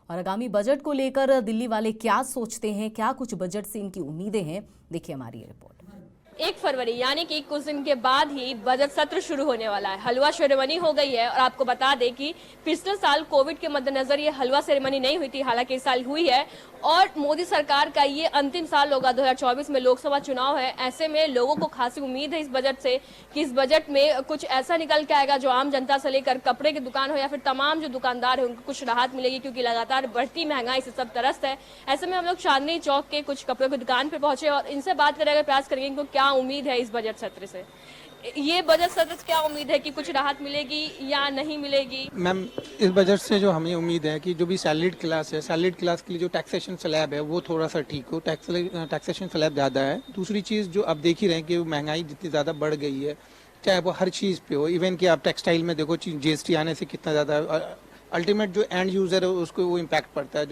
और आगामी बजट को लेकर दिल्ली वाले क्या सोचते हैं, क्या कुछ बजट से इनकी उम्मीदें हैं, देखिए हमारी ये रिपोर्ट। 1 फरवरी यानी कि कुछ दिन के बाद ही बजट सत्र शुरू होने वाला है। हलवा सेरेमनी हो गई है और आपको बता दें कि पिछले साल कोविड के मद्देनजर ये हलवा सेरेमनी नहीं हुई थी, हालांकि इस साल हुई है और मोदी सरकार का ये अंतिम साल होगा। 2024 में लोकसभा चुनाव है, ऐसे में लोगों को खासी उम्मीद है इस बजट से कि इस बजट में कुछ ऐसा निकल के आएगा जो आम जनता से लेकर कपड़े की दुकान हो या फिर तमाम जो दुकानदार है उनको कुछ राहत मिलेगी, क्योंकि लगातार बढ़ती महंगाई से सब त्रस्त है। ऐसे में हम लोग चांदनी चौक के कुछ कपड़ों की दुकान पर पहुंचे और इनसे बात करने का प्रयास करेंगे इनको क्या उम्मीद है इस बजट सत्र से। ये बजट सत्र से क्या उम्मीद है कि कुछ राहत मिलेगी या नहीं मिलेगी? मैम, इस बजट से जो हमें उम्मीद है कि जो भी सैलरीड क्लास है, सैलरीड क्लास के लिए जो टैक्सेशन स्लैब है वो थोड़ा सा ठीक हो, टैक्सेशन स्लैब ज़्यादा है। दूसरी चीज़ जो अब देख ही रहे हैं कि महंगाई जितनी ज़्यादा बढ़ गई है, चाहे वो हर चीज़ पे हो, इवन कि आप टेक्सटाइल में देखो जीएसटी आने से कितना ज़्यादा अल्टीमेट जो एंड यूज़र है उसको वो इम्पैक्ट पड़ता है,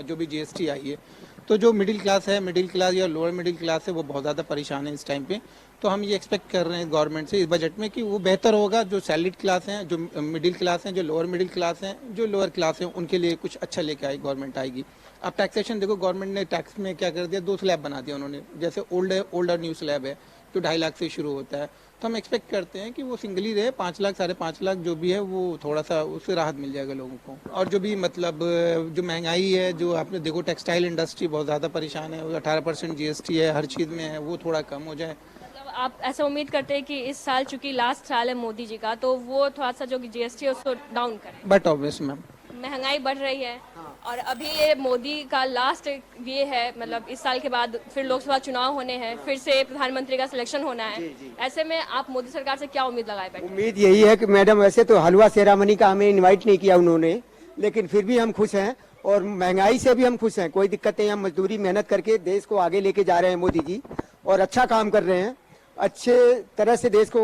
जो भी जीएसटी आई है। तो जो मिडिल क्लास है, मिडिल क्लास या लोअर मिडिल क्लास है, वो बहुत ज़्यादा परेशान है इस टाइम पे। तो हम ये एक्सपेक्ट कर रहे हैं गवर्नमेंट से इस बजट में कि वो बेहतर होगा। जो सैलरीड क्लास हैं, जो मिडिल क्लास हैं, जो लोअर मिडिल क्लास हैं, जो लोअर क्लास हैं, उनके लिए कुछ अच्छा लेके आई गवर्नमेंट आएगी। अब टैक्सेशन देखो, गवर्नमेंट ने टैक्स में क्या कर दिया, 2 स्लैब बना दिया उन्होंने। जैसे ओल्ड और न्यू स्लैब है जो 2.5 लाख से शुरू होता है, तो हम एक्सपेक्ट करते हैं कि वो सिंगल ही रहे। 5 लाख 5.5 लाख जो भी है वो थोड़ा सा उससे राहत मिल जाएगा लोगों को। और जो भी मतलब जो महंगाई है, जो आपने देखो टेक्सटाइल इंडस्ट्री बहुत ज़्यादा परेशान है, 18% जीएसटी है, हर चीज़ में है, वो थोड़ा कम हो जाए। आप ऐसा उम्मीद करते हैं कि इस साल चूंकि लास्ट साल है मोदी जी का, तो वो थोड़ा सा जो जीएसटी है उसको डाउन करें? बट ऑब्वियस मैम, महंगाई बढ़ रही है और अभी ये मोदी का लास्ट ये है, मतलब इस साल के बाद फिर लोकसभा चुनाव होने हैं, फिर से प्रधानमंत्री का सिलेक्शन होना है। ऐसे में आप मोदी सरकार से क्या उम्मीद लगाए बैठे? उम्मीद यही है कि मैडम, वैसे तो हलवा सेरेमनी का हमें इनवाइट नहीं किया उन्होंने, लेकिन फिर भी हम खुश हैं और महंगाई से भी हम खुश हैं। कोई दिक्कत नहीं, हम मजदूरी मेहनत करके देश को आगे लेके जा रहे हैं मोदी जी, और अच्छा काम कर रहे हैं, अच्छे तरह से देश को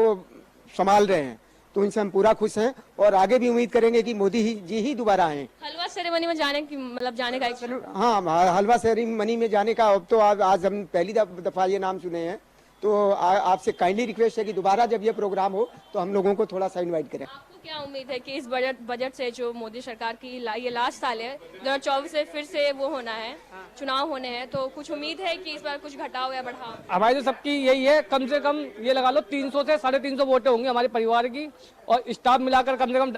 संभाल रहे हैं। तो इनसे हम पूरा खुश हैं और आगे भी उम्मीद करेंगे कि मोदी जी ही दोबारा आए। हलवा सेरेमनी में जाने की मतलब जाने का हाँ, हलवा सेरेमनी में जाने का अब तो आज हम पहली दफा ये नाम सुने हैं, तो आपसे काइंडली रिक्वेस्ट है कि दोबारा जब ये प्रोग्राम हो तो हम लोगों को थोड़ा सा इनवाइट करें। आपको क्या उम्मीद है कि इस बजट से, जो मोदी सरकार की ये लास्ट साल है, 2024 से फिर से वो होना है, चुनाव होने हैं, तो कुछ उम्मीद है कि इस बार कुछ घटाओ या बढ़ाओ? हमारी तो सबकी यही है, कम से कम ये लगा लो 300 से 350 वोटें होंगी हमारे परिवार की, और स्टाफ मिलाकर कम से कम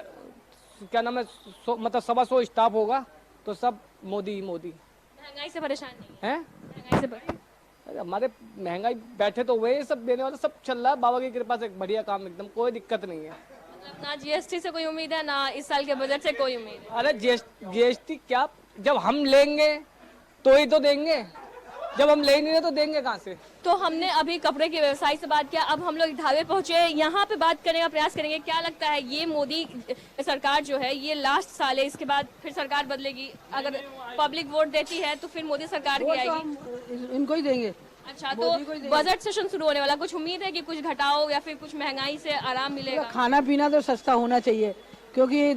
क्या नाम है, मतलब 125 स्टाफ होगा, तो सब मोदी। महंगाई से परेशान नहीं है? महंगाई से हमारे महंगाई बैठे तो हुए, सब देने वाला सब चल रहा है, बाबा की कृपा से बढ़िया काम, एकदम कोई दिक्कत नहीं है। मतलब ना जीएसटी से कोई उम्मीद है, ना इस साल के बजट से कोई उम्मीद है? अरे जीएसटी क्या, जब हम लेंगे तो ही तो देंगे, जब हम ले नहीं रहे तो देंगे कहाँ से? तो हमने अभी कपड़े के व्यवसायी से बात किया, अब हम लोग ढाबे पहुंचे, यहाँ पे बात करने का प्रयास करेंगे। क्या लगता है, ये मोदी सरकार जो है ये लास्ट साल है, इसके बाद फिर सरकार बदलेगी, अगर पब्लिक वोट देती है तो फिर मोदी सरकार की आएगी? इनको ही देंगे। अच्छा, तो बजट सेशन शुरू होने वाला, कुछ उम्मीद है कि कुछ घटाओ या फिर कुछ महंगाई से आराम मिलेगा? खाना पीना तो सस्ता होना चाहिए, क्योंकि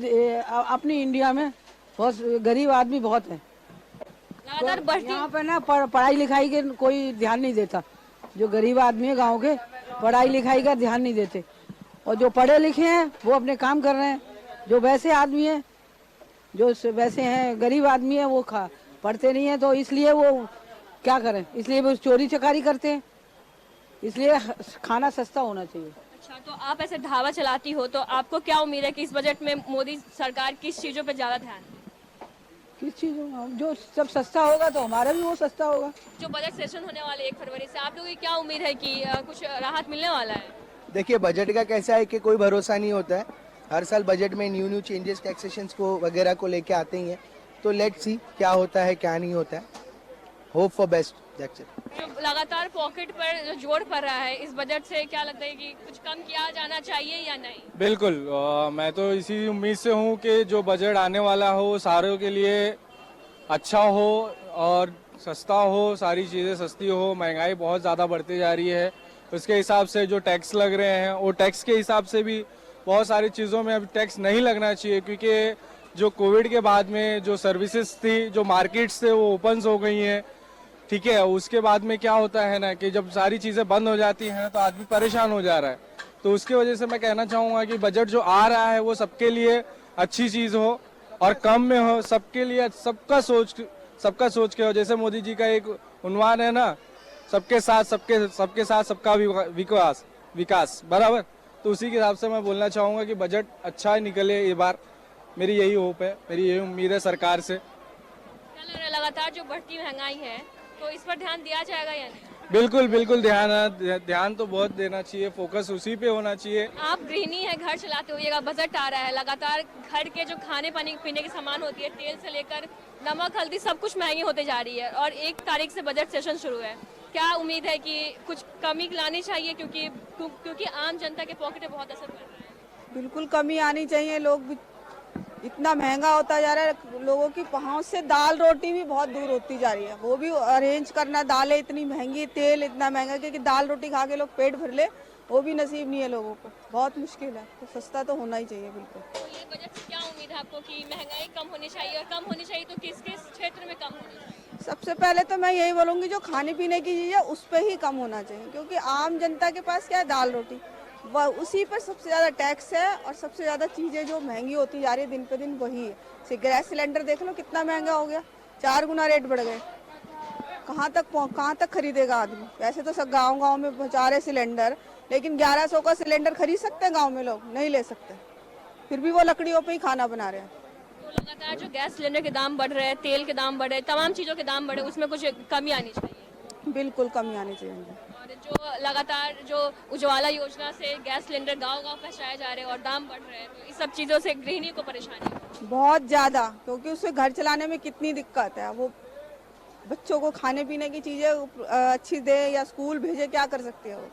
अपनी इंडिया में बहुत गरीब आदमी बहुत है। लगातार बढ़ती यहाँ पे ना पढ़ाई लिखाई के कोई ध्यान नहीं देता। जो गरीब आदमी है गांव के, पढ़ाई लिखाई का ध्यान नहीं देते, और जो पढ़े लिखे हैं वो अपने काम कर रहे हैं। जो वैसे आदमी है, जो वैसे हैं गरीब आदमी है, वो पढ़ते नहीं है, तो इसलिए वो क्या करें, इसलिए वो चोरी चकारी करते हैं। इसलिए खाना सस्ता होना चाहिए। अच्छा, तो आप ऐसे ढाबा चलाती हो, तो आपको क्या उम्मीद है कि इस बजट में मोदी सरकार किस चीजों पे ज्यादा ध्यान? किस चीज़ों, जो सब सस्ता होगा तो हमारा भी वो सस्ता होगा। जो बजट सेशन होने वाले 1 फरवरी से, आप लोगों की क्या उम्मीद है कि कुछ राहत मिलने वाला है? देखिए, बजट का कैसा है कि कोई भरोसा नहीं होता है। हर साल बजट में न्यू चेंजेस टैक्सेशन को वगैरह को लेके आते ही हैं, तो लेट्स सी क्या होता है क्या नहीं होता है। Hope for best, that's it. जो लगातार पॉकेट पर जो जोर पड़ रहा है इस बजट से, क्या लगता है कि कुछ कम किया जाना चाहिए या नहीं? बिल्कुल, मैं तो इसी उम्मीद से हूँ कि जो बजट आने वाला हो सारों के लिए अच्छा हो और सस्ता हो, सारी चीज़ें सस्ती हो। महंगाई बहुत ज़्यादा बढ़ती जा रही है, उसके हिसाब से जो टैक्स लग रहे हैं वो टैक्स के हिसाब से भी बहुत सारी चीज़ों में अब टैक्स नहीं लगना चाहिए, क्योंकि जो कोविड के बाद में जो सर्विसेज थी, जो मार्केट्स थे वो ओपन्स हो गई हैं, ठीक है। उसके बाद में क्या होता है ना कि जब सारी चीज़ें बंद हो जाती हैं तो आदमी परेशान हो जा रहा है। तो उसकी वजह से मैं कहना चाहूँगा कि बजट जो आ रहा है वो सबके लिए अच्छी चीज़ हो और कम में हो, सबके लिए सबका सोच के हो। जैसे मोदी जी का एक उन्वान है ना, सबके साथ सबका विकास बराबर। तो उसी के हिसाब से मैं बोलना चाहूंगा कि बजट अच्छा निकले ये बार। मेरी यही होप है, मेरी यही उम्मीद है सरकार से। क्या लग रहा है, लगातार जो बढ़ती महंगाई है तो इस पर ध्यान दिया जाएगा या नहीं? बिल्कुल ध्यान तो बहुत देना चाहिए, फोकस उसी पे होना चाहिए। आप गृहिणी है, घर चलाते होइएगा, बजट आ रहा है, लगातार घर के जो खाने पानी पीने की सामान होती है, तेल से लेकर नमक हल्दी सब कुछ महंगी होते जा रही है और 1 तारीख से बजट सेशन शुरू है। क्या उम्मीद है कि कुछ कमी लानी चाहिए, क्योंकि आम जनता के पॉकेट में बहुत असर पड़ रहा है? बिल्कुल कमी आनी चाहिए। लोग भी इतना महंगा होता जा रहा है, लोगों की पहुंच से दाल रोटी भी बहुत दूर होती जा रही है। वो भी अरेंज करना, दालें इतनी महंगी, तेल इतना महंगा कि दाल रोटी खा के लोग पेट भर ले, वो भी नसीब नहीं है लोगों को। बहुत मुश्किल है, तो सस्ता तो होना ही चाहिए बिल्कुल। तो ये बजट से क्या उम्मीद है आपको कि महंगाई कम होनी चाहिए, और कम होनी चाहिए तो किस किस क्षेत्र में कम होनी चाहिए? सबसे पहले तो मैं यही बोलूंगी, जो खाने पीने की चीज़ है उस पर ही कम होना चाहिए, क्योंकि आम जनता के पास क्या है, दाल रोटी, वह उसी पर सबसे ज़्यादा टैक्स है और सबसे ज़्यादा चीज़ें जो महंगी होती जा रही है दिन पे दिन वही है। गैस सिलेंडर देख लो कितना महंगा हो गया, 4 गुना रेट बढ़ गए। कहाँ तक खरीदेगा आदमी? वैसे तो सब गांव में पहुँचा रहे सिलेंडर, लेकिन 1100 का सिलेंडर खरीद सकते हैं गाँव में लोग? नहीं ले सकते, फिर भी वो लकड़ियों पर ही खाना बना रहे हैं। तो लगातार जो गैस सिलेंडर के दाम बढ़ रहे हैं, तेल के दाम बढ़े, तमाम चीज़ों के दाम बढ़े, उसमें कुछ कमी आनी चाहिए। बिल्कुल कमी आनी चाहिए। और जो लगातार जो उज्ज्वला योजना से गैस सिलेंडर गांव-गांव पहुंचाए जा रहे हैं और दाम बढ़ रहे हैं, तो इस सब चीज़ों से गृहिणी को परेशानी है बहुत ज़्यादा, क्योंकि उससे घर चलाने में कितनी दिक्कत है। वो बच्चों को खाने पीने की चीज़ें अच्छी दे या स्कूल भेजे, क्या कर सकती है वो?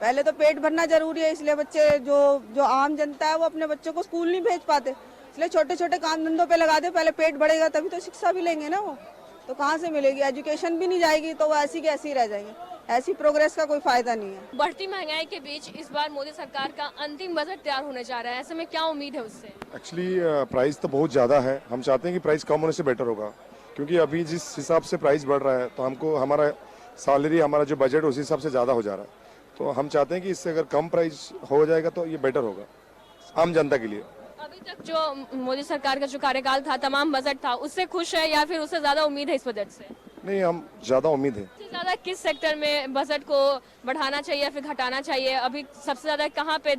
पहले तो पेट भरना जरूरी है, इसलिए बच्चे जो आम जनता है वो अपने बच्चों को स्कूल नहीं भेज पाते, इसलिए छोटे छोटे काम धंधों पे लगा दे। पहले पेट बढ़ेगा तभी तो शिक्षा भी लेंगे ना वो, तो कहाँ से मिलेगी? एजुकेशन भी नहीं जाएगी तो वो ऐसी की ऐसी रह जाएंगे। ऐसी प्रोग्रेस का कोई फायदा नहीं है। बढ़ती महंगाई के बीच इस बार मोदी सरकार का अंतिम बजट तैयार होने जा रहा है, ऐसे में क्या उम्मीद है उससे? एक्चुअली प्राइस तो बहुत ज़्यादा है। हम चाहते हैं कि प्राइस कम होने से बेटर होगा, क्योंकि अभी जिस हिसाब से प्राइस बढ़ रहा है तो हमको हमारा सैलरी, हमारा जो बजट उस हिसाब से ज़्यादा हो जा रहा है। तो हम चाहते हैं कि इससे अगर कम प्राइस हो जाएगा तो ये बेटर होगा आम जनता के लिए। अभी तक जो मोदी सरकार का जो कार्यकाल था, तमाम बजट था, उससे खुश है या फिर उससे ज्यादा उम्मीद है इस बजट से? नहीं, हम ज़्यादा उम्मीद है। सबसे ज्यादा किस सेक्टर में बजट को बढ़ाना चाहिए या फिर घटाना चाहिए? अभी सबसे ज्यादा कहाँ पे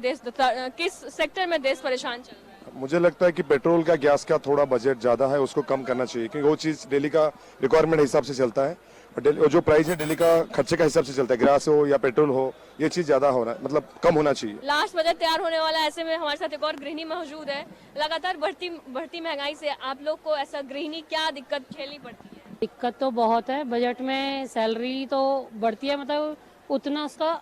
किस सेक्टर में देश परेशान चल रहा है? मुझे लगता है कि पेट्रोल का, गैस का थोड़ा बजट ज़्यादा है, उसको कम करना चाहिए, क्योंकि वो चीज़ डेली का रिक्वायरमेंट हिसाब से चलता है और जो प्राइस है डेली का खर्चे का हिसाब से चलता है। गैस हो या पेट्रोल हो, ये चीज़ ज़्यादा होना, मतलब कम होना चाहिए। लास्ट बजट तैयार होने वाला है, ऐसे में हमारे साथ एक और गृहिणी मौजूद है। लगातार बढ़ती महंगाई से आप लोग को ऐसा गृहिणी क्या दिक्कत झेलनी पड़ती है? दिक्कत तो बहुत है। बजट में सैलरी तो बढ़ती है, मतलब उतना उसका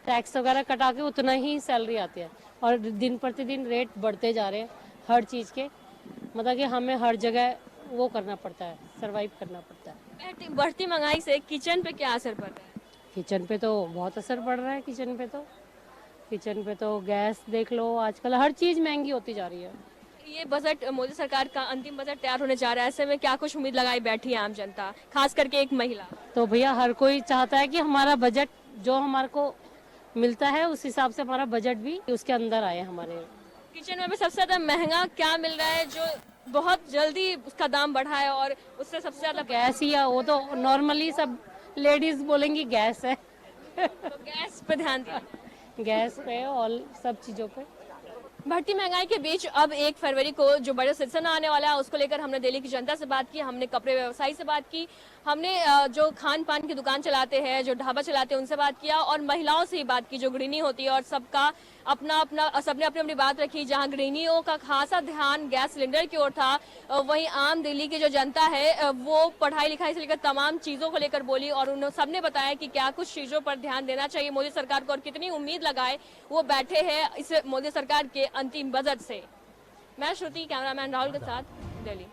टैक्स वगैरह कटा के उतना ही सैलरी आती है, और दिन प्रतिदिन रेट बढ़ते जा रहे हैं हर चीज़ के, मतलब कि हमें हर जगह वो करना पड़ता है, सरवाइव करना पड़ता है। बढ़ती महंगाई से किचन पे क्या असर पड़ रहा है? किचन पे तो बहुत असर पड़ रहा है। किचन पे तो गैस देख लो, आजकल हर चीज़ महंगी होती जा रही है। ये बजट मोदी सरकार का अंतिम बजट तैयार होने जा रहा है, ऐसे में क्या कुछ उम्मीद लगाई बैठी है आम जनता, खास करके एक महिला? तो भैया हर कोई चाहता है कि हमारा बजट जो हमारे को मिलता है उस हिसाब से हमारा बजट भी उसके अंदर आए हमारे। किचन में भी सबसे ज्यादा महंगा क्या मिल रहा है जो बहुत जल्दी उसका दाम बढ़ा है और उससे सबसे ज्यादा? गैस ही है, वो तो नॉर्मली सब लेडीज बोलेंगी गैस है। तो गैस पे ध्यान दिया, गैस पे और सब चीजों पे। बढ़ती महंगाई के बीच अब 1 फरवरी को जो बजट सेशन आने वाला है उसको लेकर हमने दिल्ली की जनता से बात की, हमने कपड़े व्यवसायी से बात की, हमने जो खान पान की दुकान चलाते हैं, जो ढाबा चलाते हैं उनसे बात किया, और महिलाओं से ही बात की जो गृहिणी होती है, और सबने अपनी अपनी बात रखी। जहां गृहिणियों का खासा ध्यान गैस सिलेंडर की ओर था, वहीं आम दिल्ली की जो जनता है वो पढ़ाई लिखाई से लेकर तमाम चीजों को लेकर बोली, और उन्होंने सबने बताया कि क्या कुछ चीजों पर ध्यान देना चाहिए मोदी सरकार को और कितनी उम्मीद लगाए वो बैठे हैं इस मोदी सरकार के अंतिम बजट से। मैं श्रुति, कैमरामैन राहुल के साथ, दिल्ली।